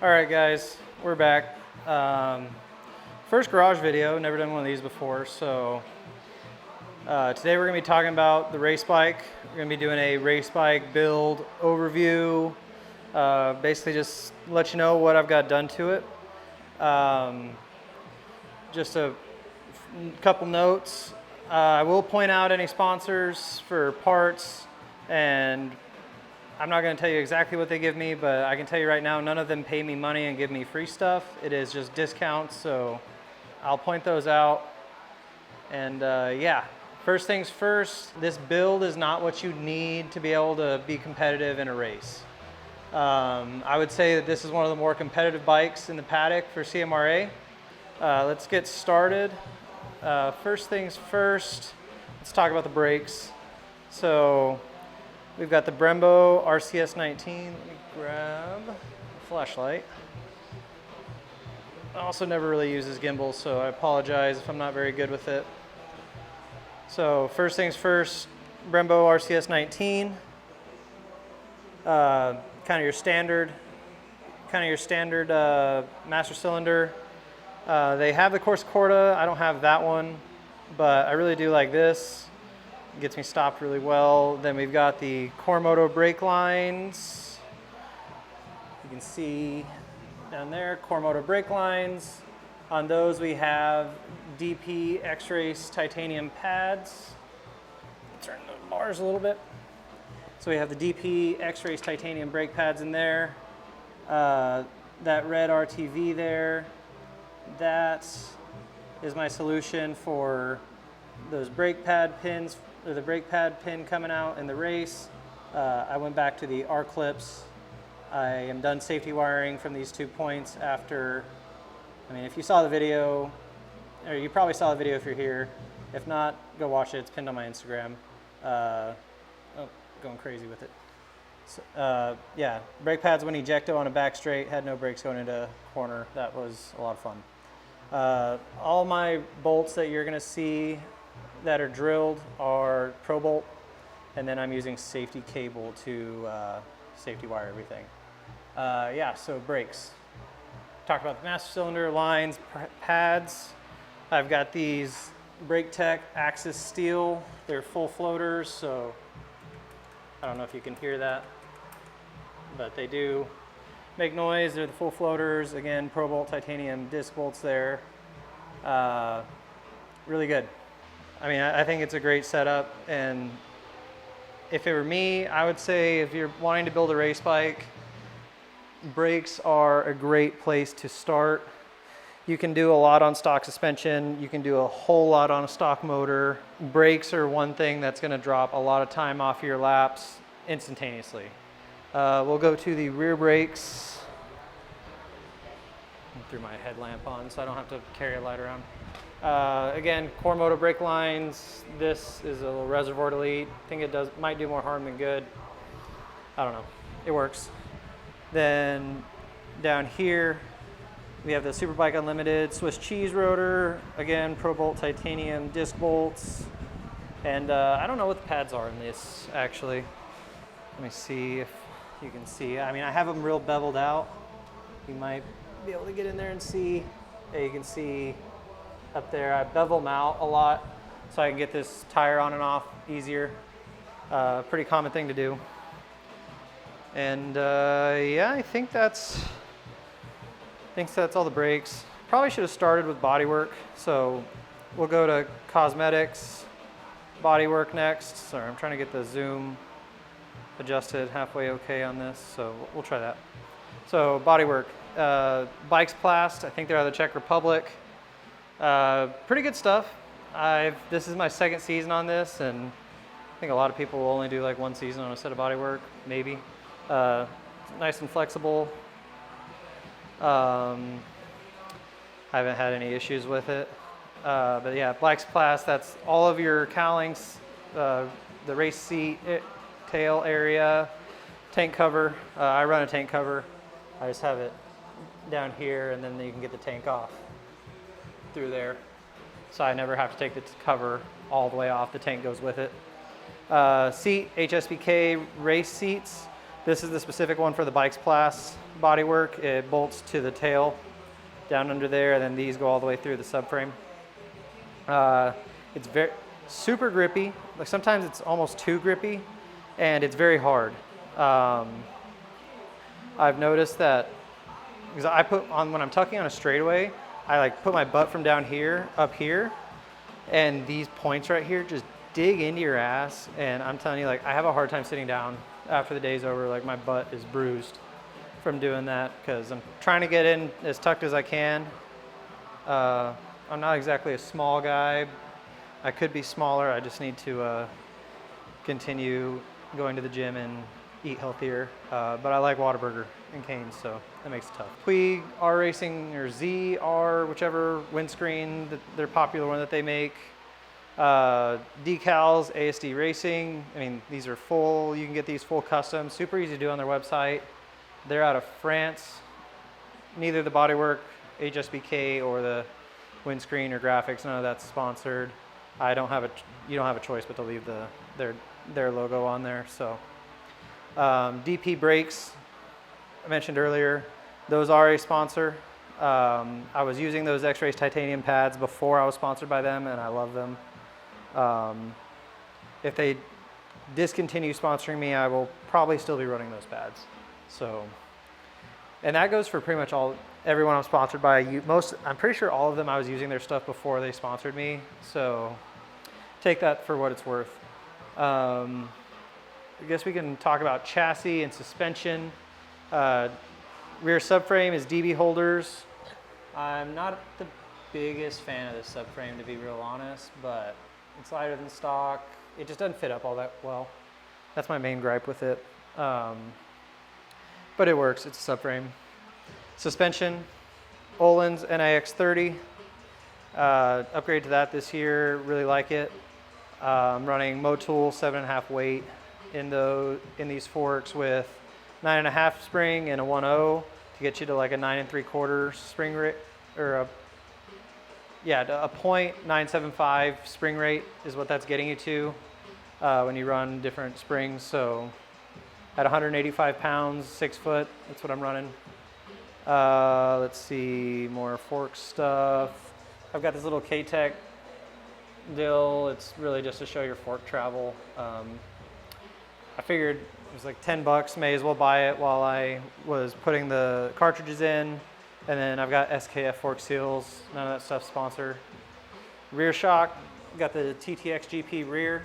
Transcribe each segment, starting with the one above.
All right, guys, we're back. First garage video, never done one of these before, so today we're gonna be talking about the race bike. We're gonna be doing a race bike build overview, basically just let you know what I've got done to it. Just a couple notes. I will point out any sponsors for parts, and I'm not going to tell you exactly what they give me, but I can tell you right now, none of them pay me money and give me free stuff. It is just discounts, so I'll point those out. And yeah, first things first, this build is not what you need to be able to be competitive in a race. I would say that this is one of the more competitive bikes in the paddock for CMRA. Let's get started. First things first, let's talk about the brakes. So we've got the Brembo RCS 19. Let me grab a flashlight. I also never really uses gimbals, so I apologize if I'm not very good with it. So first things first, Brembo RCS 19. Kind of your standard master cylinder. They have the Corsa. I don't have that one, but I really do like this. It gets me stopped really well. Then we've got the Cormoto brake lines. You can see down there, Cormoto brake lines. On those we have DP X-Race titanium pads. Turn the bars a little bit. So we have the DP X-Race titanium brake pads in there. That red RTV there. That is my solution for those brake pad pins, or the brake pad pin coming out in the race. I went back to the R clips. I am done safety wiring from these 2 points after, I mean, if you saw the video, or you probably saw the video if you're here. If not, go watch it. It's pinned on my Instagram. Oh, going crazy with it. So, yeah, brake pads went ejecto on a back straight, had no brakes going into corner. That was a lot of fun. All my bolts that you're gonna see that are drilled are Pro Bolt, and then I'm using safety cable to safety wire everything. Yeah, so brakes. Talk about the master cylinder, lines, pads. I've got these Brake Tech Axis steel. They're full floaters, so I don't know if you can hear that, but they do make noise. They're the full floaters. Again, Pro Bolt titanium disc bolts there. Really good. I mean, I think it's a great setup, and if it were me, I would say if you're wanting to build a race bike, brakes are a great place to start. You can do a lot on stock suspension. You can do a whole lot on a stock motor. Brakes are one thing that's going to drop a lot of time off your laps instantaneously. We'll go to the rear brakes. I threw my headlamp on so I don't have to carry a light around. Again, Cormoto brake lines. This is a little Reservoir Delete. I think it might do more harm than good. I don't know. It works. Then down here, we have the Superbike Unlimited Swiss cheese rotor. Again, Pro Bolt titanium disc bolts. And I don't know what the pads are in this, actually. Let me see if you can see. I mean, I have them real beveled out. You might be able to get in there and see. Yeah, you can see up there. I bevel them out a lot so I can get this tire on and off easier. Pretty common thing to do. And yeah, I think that's all the brakes. Probably should have started with bodywork. So we'll go to cosmetics, bodywork next. Sorry, I'm trying to get the zoom adjusted halfway okay on this, so we'll try that. So bodywork, Bikes Plast, I think they're out of the Czech Republic. Pretty good stuff. This is my second season on this, and I think a lot of people will only do like one season on a set of bodywork, maybe. Nice and flexible. I haven't had any issues with it. But yeah, Bikes Plast, that's all of your cowlings, the race seat, tail area, tank cover. I run a tank cover. I just have it down here, and then you can get the tank off through there. So I never have to take the cover all the way off. The tank goes with it. Seat, HSBK race seats. This is the specific one for the bike's class bodywork. It bolts to the tail down under there, and then these go all the way through the subframe. It's very super grippy. Like sometimes it's almost too grippy, and it's very hard. I've noticed that because I put on when I'm tucking on a straightaway, I like put my butt from down here up here, and these points right here just dig into your ass. And I'm telling you, like I have a hard time sitting down after the day's over. Like my butt is bruised from doing that because I'm trying to get in as tucked as I can. I'm not exactly a small guy. I could be smaller. I just need to continue going to the gym and eat healthier. But I like Whataburger and Cane's, so that makes it tough. Puig, R Racing, or ZR, whichever windscreen, their popular one that they make. Decals, ASD Racing. I mean, these are full. You can get these full custom. Super easy to do on their website. They're out of France. Neither the bodywork, HSBK, or the windscreen or graphics, none of that's sponsored. You don't have a choice but to leave their logo on there. So DP brakes, I mentioned earlier, those are a sponsor. I was using those X-Race titanium pads before I was sponsored by them, and I love them. If they discontinue sponsoring me, I will probably still be running those pads. So, and that goes for pretty much everyone I'm sponsored by. I'm pretty sure all of them I was using their stuff before they sponsored me. So take that for what it's worth. I guess we can talk about chassis and suspension. Rear subframe is DB holders. I'm not the biggest fan of this subframe, to be real honest, but it's lighter than stock. It just doesn't fit up all that well. That's my main gripe with it. But it works, it's a subframe. Suspension, Öhlins NIX 30. Upgrade to that this year, really like it. I'm running Motul 7.5 weight in these forks with 9.5 spring and a 1.0 to get you to like a 9 3/4 spring rate, or a 0.975 spring rate is what that's getting you to when you run different springs. So at 185 pounds, 6 foot, that's what I'm running. Let's see, more fork stuff. I've got this little K-Tech dill. It's really just to show your fork travel. I figured it was like 10 bucks, may as well buy it while I was putting the cartridges in. And then I've got SKF fork seals, none of that stuff's sponsored. Rear shock, got the TTX GP rear.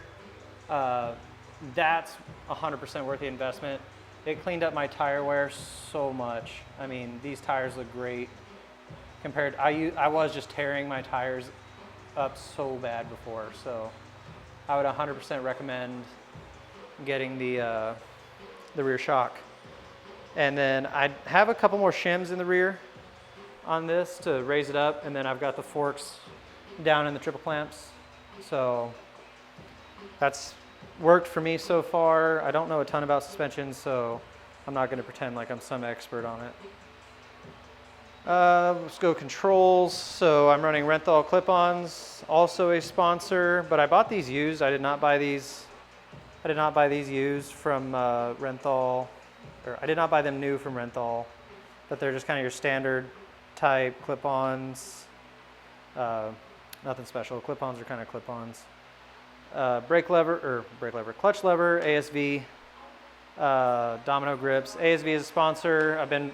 That's 100% worth the investment. It cleaned up my tire wear so much. I mean, these tires look great compared. I was just tearing my tires up so bad before, so I would 100% recommend getting the rear shock. And then I have a couple more shims in the rear on this to raise it up, and then I've got the forks down in the triple clamps. So that's worked for me so far. I don't know a ton about suspension, so I'm not going to pretend like I'm some expert on it. Let's go controls. So I'm running Renthal clip-ons, also a sponsor, but I bought these used. I did not buy these used from Renthal, or I did not buy them new from Renthal, but they're just kind of your standard type clip-ons. Nothing special. Clip-ons are kind of clip-ons. Clutch lever, ASV, domino grips. ASV is a sponsor. I've been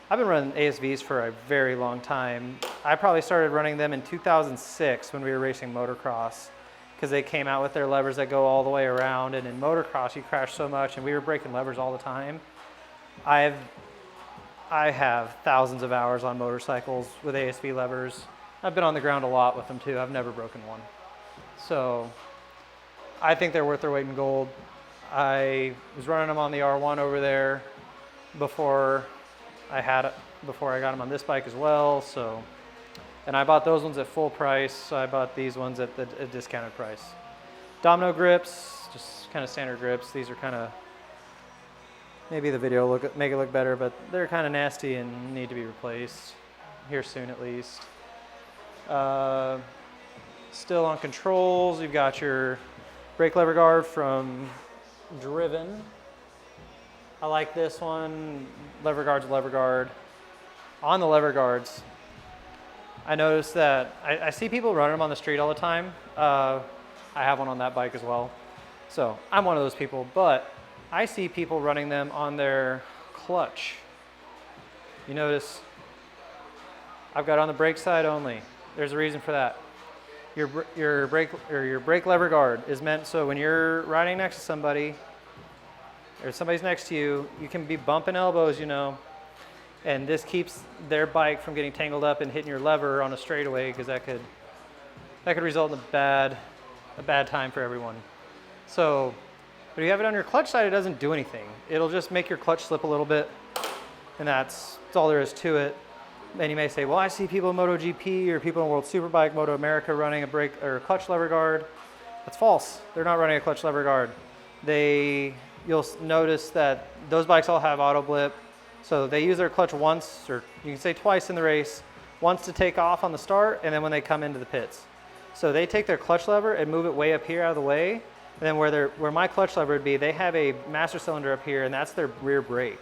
running ASVs for a very long time. I probably started running them in 2006 when we were racing motocross, because they came out with their levers that go all the way around, and in motocross you crash so much and we were breaking levers all the time. I have thousands of hours on motorcycles with ASV levers. I've been on the ground a lot with them too. I've never broken one. So I think they're worth their weight in gold. I was running them on the R1 over there before I got them on this bike as well. So, and I bought those ones at full price. So I bought these ones at a discounted price. Domino grips, just kind of standard grips. These are kind of, maybe the video make it look better, but they're kind of nasty and need to be replaced here soon at least. Still on controls, you've got your brake lever guard from Driven. I like this one. Lever guard's lever guard. On the lever guards, I noticed that I see people running them on the street all the time. I have one on that bike as well. So I'm one of those people, but I see people running them on their clutch. You notice I've got on the brake side only. There's a reason for that. Your brake lever guard is meant so when you're riding next to somebody or somebody's next to you, you can be bumping elbows, you know, and this keeps their bike from getting tangled up and hitting your lever on a straightaway, because that could result in a bad time for everyone. So, but if you have it on your clutch side, it doesn't do anything. It'll just make your clutch slip a little bit, and that's all there is to it. And you may say, well, I see people in MotoGP or people in World Superbike, Moto America running a brake or a clutch lever guard. That's false. They're not running a clutch lever guard. You'll notice that those bikes all have auto blip. So they use their clutch once, or you can say twice in the race, once to take off on the start, and then when they come into the pits. So they take their clutch lever and move it way up here out of the way, and then where my clutch lever would be, they have a master cylinder up here, and that's their rear brake.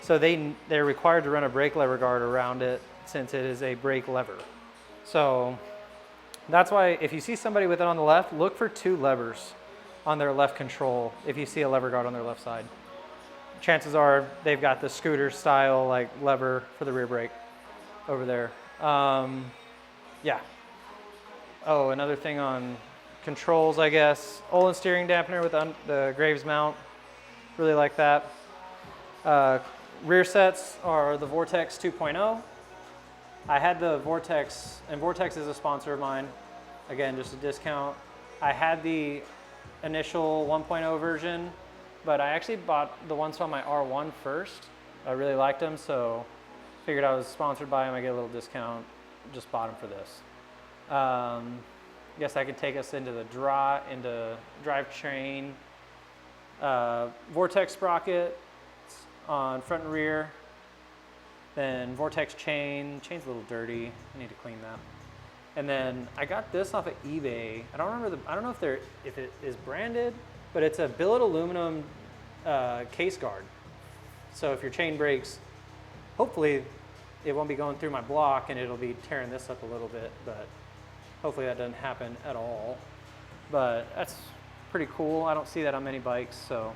So they're required to run a brake lever guard around it, since it is a brake lever. So that's why if you see somebody with it on the left, look for 2 levers on their left control if you see a lever guard on their left side. Chances are they've got the scooter style like lever for the rear brake over there. Yeah. Oh, another thing on controls, I guess. Olin steering dampener with the Graves mount. Really like that. Rear sets are the Vortex 2.0. I had the Vortex, and Vortex is a sponsor of mine. Again, just a discount. I had the initial 1.0 version, but I actually bought the ones on my R1 first. I really liked them, so figured I was sponsored by them. I get a little discount. Just bought them for this. Guess I could take us into the drivetrain. Vortex sprocket on front and rear. Then Vortex chain's a little dirty. I need to clean that. And then I got this off of eBay. I don't know if it is branded, but it's a billet aluminum case guard. So if your chain breaks, hopefully it won't be going through my block and it'll be tearing this up a little bit, but hopefully that doesn't happen at all. But that's pretty cool. I don't see that on many bikes, so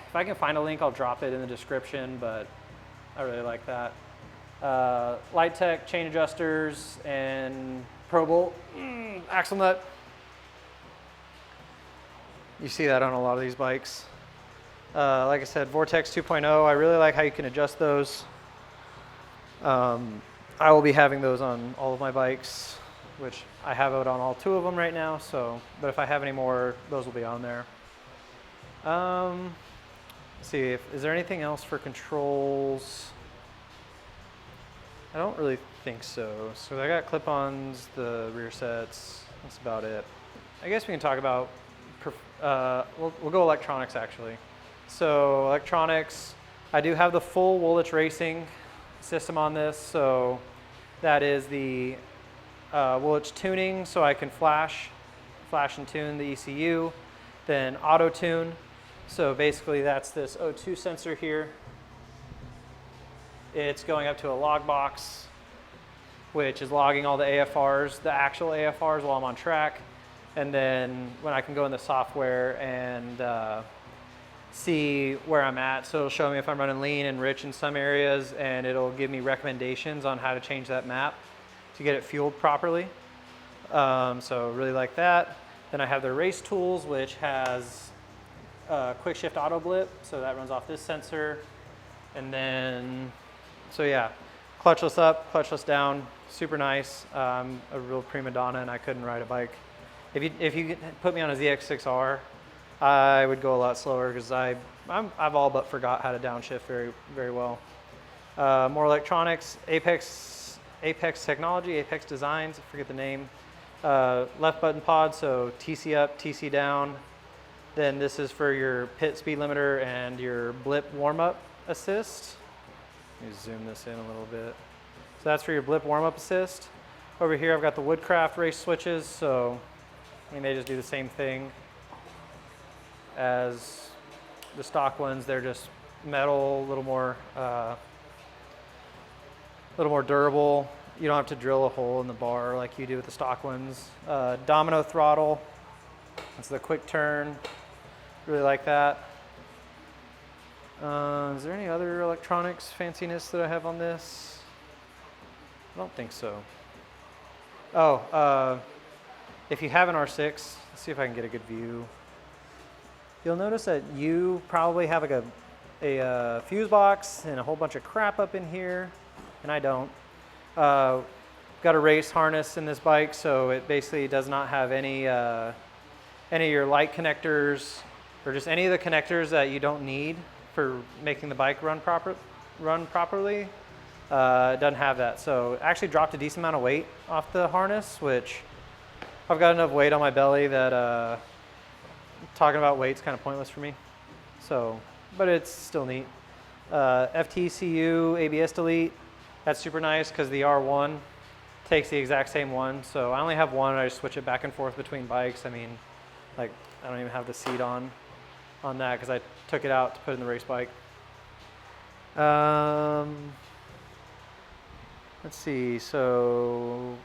if I can find a link, I'll drop it in the description, but I really like that. Light Tech chain adjusters and Pro Bolt axle nut. You see that on a lot of these bikes. Like I said, Vortex 2.0, I really like how you can adjust those. I will be having those on all of my bikes, which I have it on all 2 of them right now, so, but if I have any more, those will be on there. Let's see, is there anything else for controls? I don't really think so. So I got clip-ons, the rear sets, that's about it. I guess we can talk about, we'll go electronics actually. So electronics, I do have the full Woolwich Racing system on this. So that is the Woolwich tuning, so I can flash and tune the ECU. Then auto tune, so basically that's this O2 sensor here. It's going up to a log box, which is logging all the AFRs, the actual AFRs while I'm on track. And then when I can go in the software and see where I'm at, so it'll show me if I'm running lean and rich in some areas, and it'll give me recommendations on how to change that map to get it fueled properly. So really like that. Then I have the race tools, which has quick shift auto blip, so that runs off this sensor. And then, so yeah, clutchless up, clutchless down, super nice. I'm a real prima donna and I couldn't ride a bike. If you put me on a ZX6R, I would go a lot slower because I've all but forgot how to downshift very, very well. More electronics, Apex Technology, Apex Designs, I forget the name. Left button pod, so TC up, TC down. Then this is for your pit speed limiter and your blip warm-up assist. Let me zoom this in a little bit. So that's for your blip warm-up assist. Over here I've got the Woodcraft race switches, so I mean, they just do the same thing as The stock ones, they're just metal, a little more durable. You don't have to drill a hole in the bar like you do with the stock ones. Domino throttle, that's the quick turn. Really like that. Is there any other electronics fanciness that I have on this? I don't think so. Oh, if you have an R6, let's see if I can get a good view. You'll notice that you probably have like a fuse box and a whole bunch of crap up in here, and I don't. Got a race harness in this bike, so it basically does not have any of your light connectors or just any of the connectors that you don't need for making the bike run properly. It doesn't have that, so it actually dropped a decent amount of weight off the harness, which I've got enough weight on my belly that talking about weight's kind of pointless for me. So, but it's still neat. FTCU ABS delete. That's super nice because the R1 takes the exact same one. So I only have one. I just switch it back and forth between bikes. I mean, like I don't even have the seat on that because I took it out to put in the race bike. Let's see. So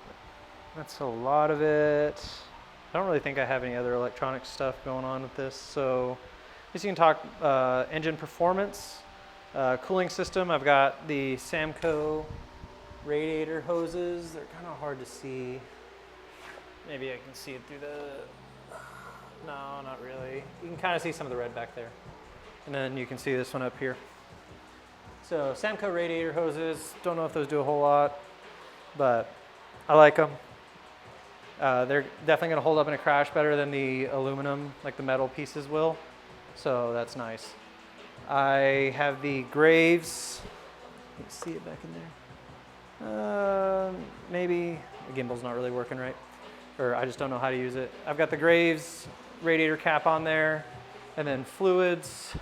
that's a lot of it. I don't really think I have any other electronic stuff going on with this. So I guess you can talk engine performance. Cooling system, I've got the Samco radiator hoses. They're kind of hard to see. Maybe I can see it through the, no, not really. You can kind of see some of the red back there. And then you can see this one up here. So Samco radiator hoses, don't know if those do a whole lot, but I like them. They're definitely gonna hold up in a crash better than the aluminum, like the metal pieces will. So that's nice. I have the Graves. You can see it back in there. Maybe the gimbal's not really working right, or I just don't know how to use it. I've got the Graves radiator cap on there, and then fluids.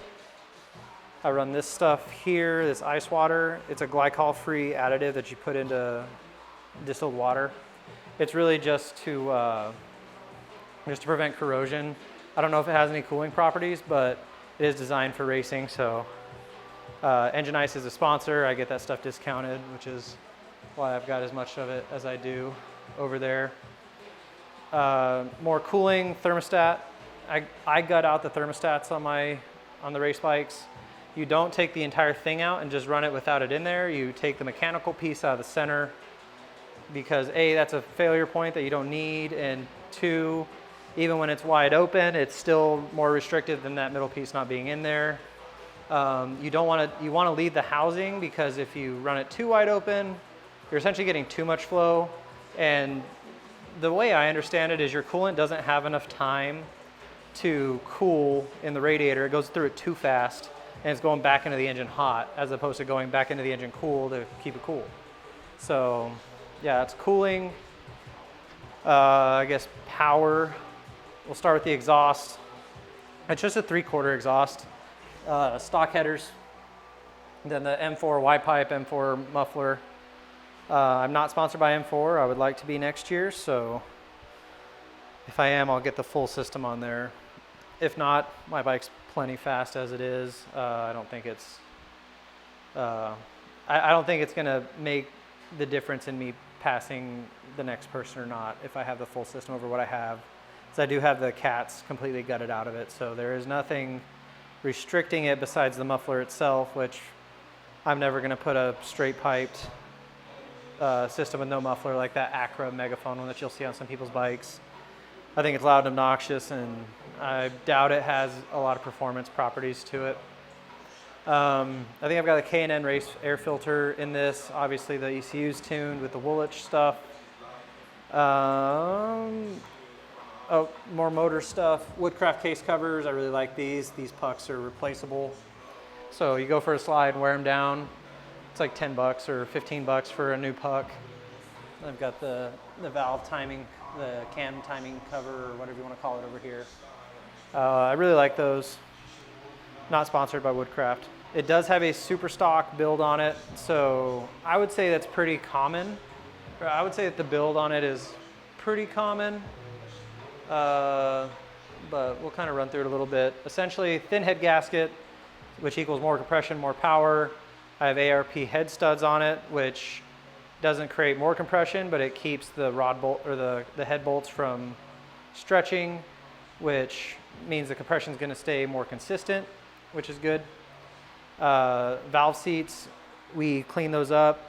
I run this stuff here, this ice water. It's a glycol-free additive that you put into distilled water. It's really just to prevent corrosion. I don't know if it has any cooling properties, but it is designed for racing. So Engine Ice is a sponsor. I get that stuff discounted, which is why I've got as much of it as I do over there. More cooling, thermostat. I gut out the thermostats on the race bikes. You don't take the entire thing out and just run it without it in there. You take the mechanical piece out of the center, because A, that's a failure point that you don't need, and two, even when it's wide open, it's still more restrictive than that middle piece not being in there. You want to leave the housing, because if you run it too wide open, you're essentially getting too much flow. And the way I understand it is your coolant doesn't have enough time to cool in the radiator. It goes through it too fast, and it's going back into the engine hot, as opposed to going back into the engine cool to keep it cool. So yeah, it's cooling. I guess power. We'll start with the exhaust. It's just a 3/4 exhaust. Stock headers. And then the M4 Y-pipe, M4 muffler. I'm not sponsored by M4. I would like to be next year, so if I am, I'll get the full system on there. If not, my bike's plenty fast as it is. I don't think it's I don't think it's gonna make the difference in me passing the next person or not if I have the full system over what I have. So I do have the cats completely gutted out of it, so there is nothing restricting it besides the muffler itself, which I'm never going to put a straight piped system with no muffler like that Acra megaphone one that you'll see on some people's bikes. I think it's loud and obnoxious, and I doubt it has a lot of performance properties to it. I think I've got a K&N race air filter in this. Obviously the ECU's tuned with the Woolwich stuff. Oh, more motor stuff. Woodcraft case covers, I really like these. These pucks are replaceable. So you go for a slide, wear them down. It's like 10 bucks or 15 bucks for a new puck. I've got the valve timing, the cam timing cover, or whatever you want to call it over here. I really like those. Not sponsored by Woodcraft. It does have a super stock build on it, so I would say that's pretty common. I would say that the build on it is pretty common. but we'll kind of run through it a little bit. Essentially, thin head gasket, which equals more compression, more power. I have ARP head studs on it, which doesn't create more compression, but it keeps the rod bolt or the head bolts from stretching, which means the compression is going to stay more consistent, which is good. Valve seats, we clean those up,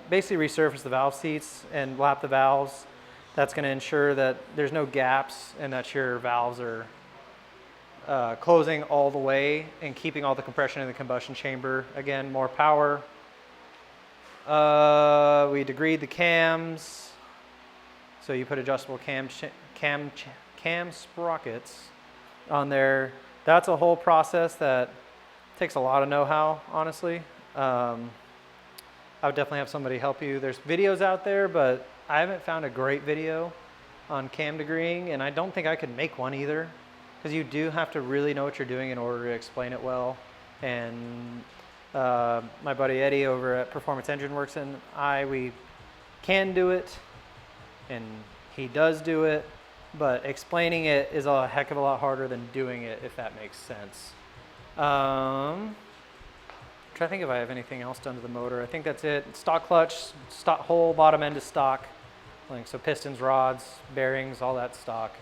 basically resurface the valve seats and lap the valves. That's going to ensure that there's no gaps and that your valves are closing all the way and keeping all the compression in the combustion chamber. Again, more power. We degreed the cams. So you put adjustable cam sprockets on there. That's a whole process that takes a lot of know-how, honestly. I would definitely have somebody help you. There's videos out there, but I haven't found a great video on cam degreeing, and I don't think I could make one either, because you do have to really know what you're doing in order to explain it well. And my buddy Eddie over at Performance Engine Works and we can do it, and he does do it, but explaining it is a heck of a lot harder than doing it, if that makes sense. Try to think if I have anything else done to the motor. I think that's it. Stock clutch, whole bottom end is stock. Like, so pistons, rods, bearings, all that stock.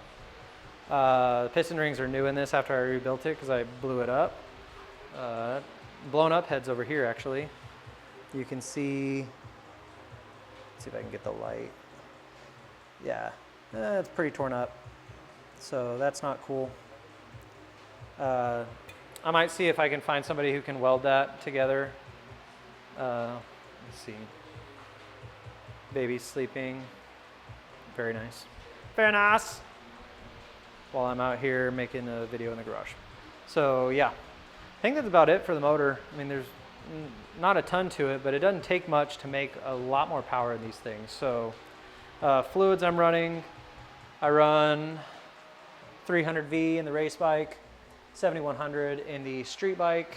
The piston rings are new in this after I rebuilt it because I blew it up. Blown up heads over here, actually. You can see, let's see if I can get the light. Yeah, it's pretty torn up. So that's not cool. I might see if I can find somebody who can weld that together. Let's see. Baby's sleeping. Very nice. Very nice. While I'm out here making a video in the garage. So yeah, I think that's about it for the motor. I mean, there's not a ton to it, but it doesn't take much to make a lot more power in these things. So fluids I'm running, I run 300V in the race bike, 7100 in the street bike.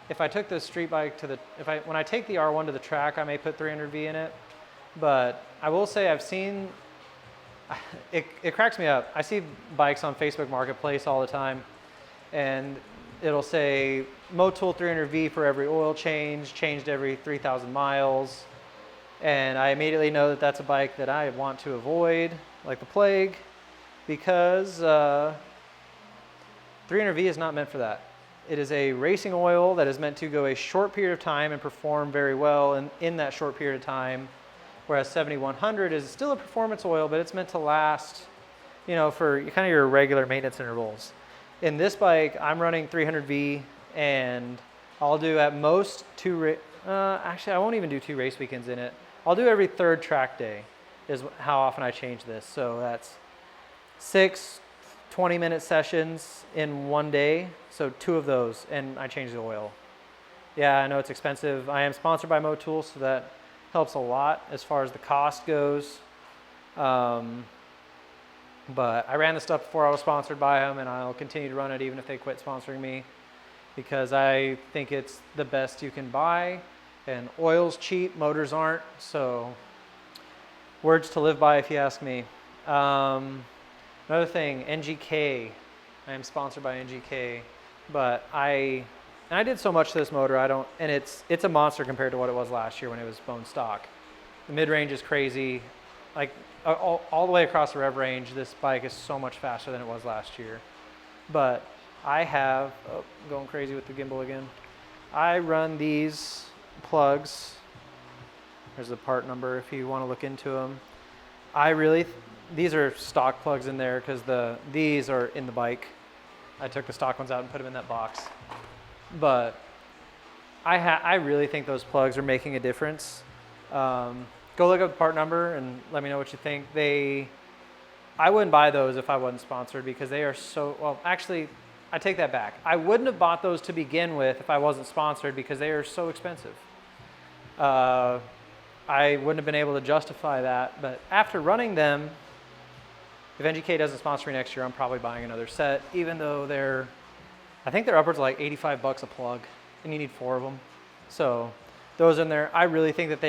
If I took the street bike to when I take the R1 to the track, I may put 300V in it. But I will say I've seen, it cracks me up. I see bikes on Facebook Marketplace all the time, and it'll say Motul 300V for every oil change, changed every 3,000 miles. And I immediately know that that's a bike that I want to avoid like the plague, because 300V is not meant for that. It is a racing oil that is meant to go a short period of time and perform very well in that short period of time, whereas 7100 is still a performance oil, but it's meant to last, you know, for kind of your regular maintenance intervals. In this bike, I'm running 300V, and I'll do at most actually I won't even do 2 race weekends in it. I'll do every 3rd track day is how often I change this. So that's 6 20-minute sessions in one day, so 2 of those, and I change the oil. Yeah, I know it's expensive. I am sponsored by Motul, so that helps a lot as far as the cost goes. But I ran the stuff before I was sponsored by them, and I'll continue to run it even if they quit sponsoring me, because I think it's the best you can buy, and oil's cheap, motors aren't, so words to live by if you ask me. Another thing, NGK. I am sponsored by NGK, but I did so much to this motor. And it's a monster compared to what it was last year when it was bone stock. The mid-range is crazy. Like all the way across the rev range, this bike is so much faster than it was last year. But I have, going crazy with the gimbal again. I run these plugs. There's the part number if you want to look into them. These are stock plugs in there because these are in the bike. I took the stock ones out and put them in that box. But I really think those plugs are making a difference. Go look up the part number and let me know what you think. I wouldn't buy those if I wasn't sponsored, because they are so, well, actually, I take that back. I wouldn't have bought those to begin with if I wasn't sponsored, because they are so expensive. I wouldn't have been able to justify that, but after running them, if NGK doesn't sponsor me next year, I'm probably buying another set, even though I think they're upwards of like $85 a plug, and you need 4 of them. So those in there, I really think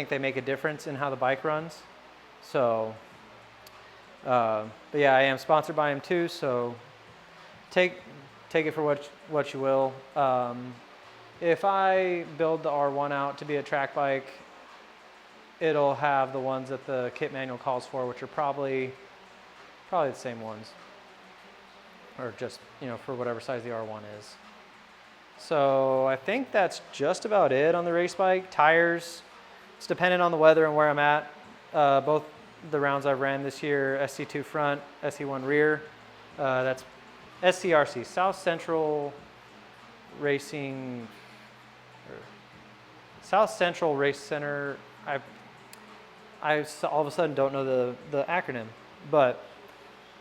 they make a difference in how the bike runs. So But yeah, I am sponsored by him too, so take it for what you will. If I build the R1 out to be a track bike, it'll have the ones that the kit manual calls for, which are probably the same ones, or just, you know, for whatever size the R1 is. So I think that's just about it on the race bike. Tires, it's dependent on the weather and where I'm at. Both the rounds I've ran this year, SC2 front, SC1 rear. That's SCRC, South Central Racing, South Central Race Center. I all of a sudden don't know the acronym, but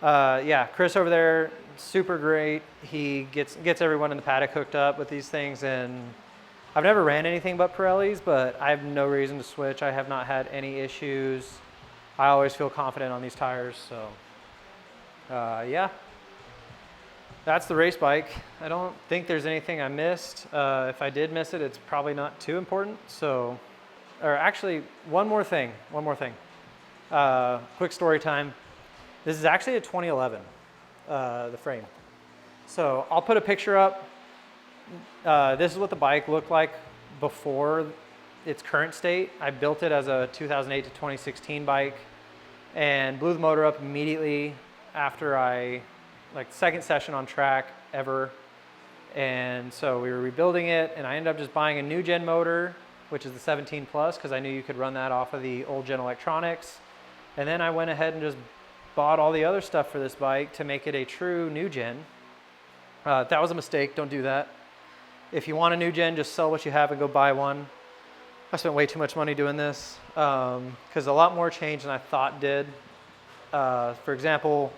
yeah, Chris over there, super great. He gets everyone in the paddock hooked up with these things, and I've never ran anything but Pirellis, but I have no reason to switch. I have not had any issues. I always feel confident on these tires, so yeah. That's the race bike. I don't think there's anything I missed. If I did miss it, it's probably not too important. So, or actually, one more thing. Quick story time. This is actually a 2011, the frame. So I'll put a picture up. This is what the bike looked like before its current state. I built it as a 2008 to 2016 bike and blew the motor up immediately after like second session on track ever. And so we were rebuilding it, and I ended up just buying a new gen motor, which is the 17 Plus, because I knew you could run that off of the old gen electronics. And then I went ahead and just bought all the other stuff for this bike to make it a true new gen. That was a mistake, don't do that. If you want a new gen, just sell what you have and go buy one. I spent way too much money doing this, because a lot more changed than I thought did. For example,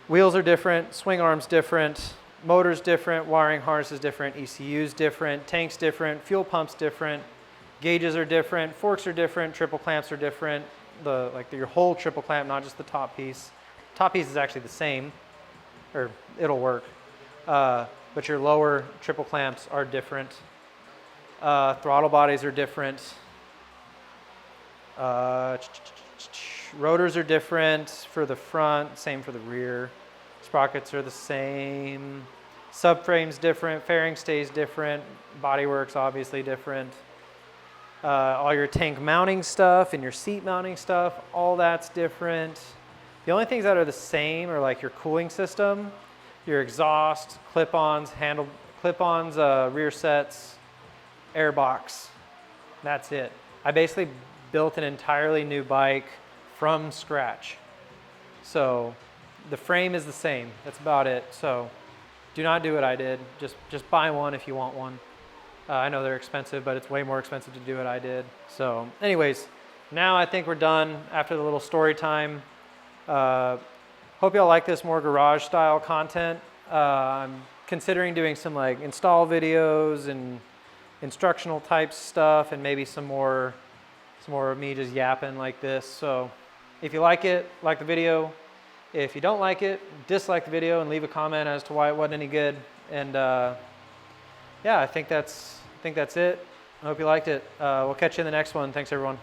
wheels are different, swing arms different, motors different, wiring harnesses different, ECUs different, tanks different, fuel pumps different, gauges are different, forks are different, triple clamps are different. Your whole triple clamp, not just the top piece. Top piece is actually the same, or it'll work, but your lower triple clamps are different. Throttle bodies are different. Rotors are different for the front, same for the rear. Sprockets are the same. Subframe's different, fairing stays different, bodywork's obviously different. All your tank mounting stuff and your seat mounting stuff, all that's different. The only things that are the same are like your cooling system, your exhaust, clip-ons, rear sets, air box. That's it. I basically built an entirely new bike from scratch. So the frame is the same. That's about it. So do not do what I did. Just buy one if you want one. I know they're expensive, but it's way more expensive to do what I did. So anyways, now I think we're done after the little story time. Hope y'all like this more garage style content. I'm considering doing some like install videos and instructional type stuff, and maybe some more of me just yapping like this. So if you like it, like the video. If you don't like it, dislike the video and leave a comment as to why it wasn't any good. And yeah, I think that's it. I hope you liked it. We'll catch you in the next one. Thanks, everyone.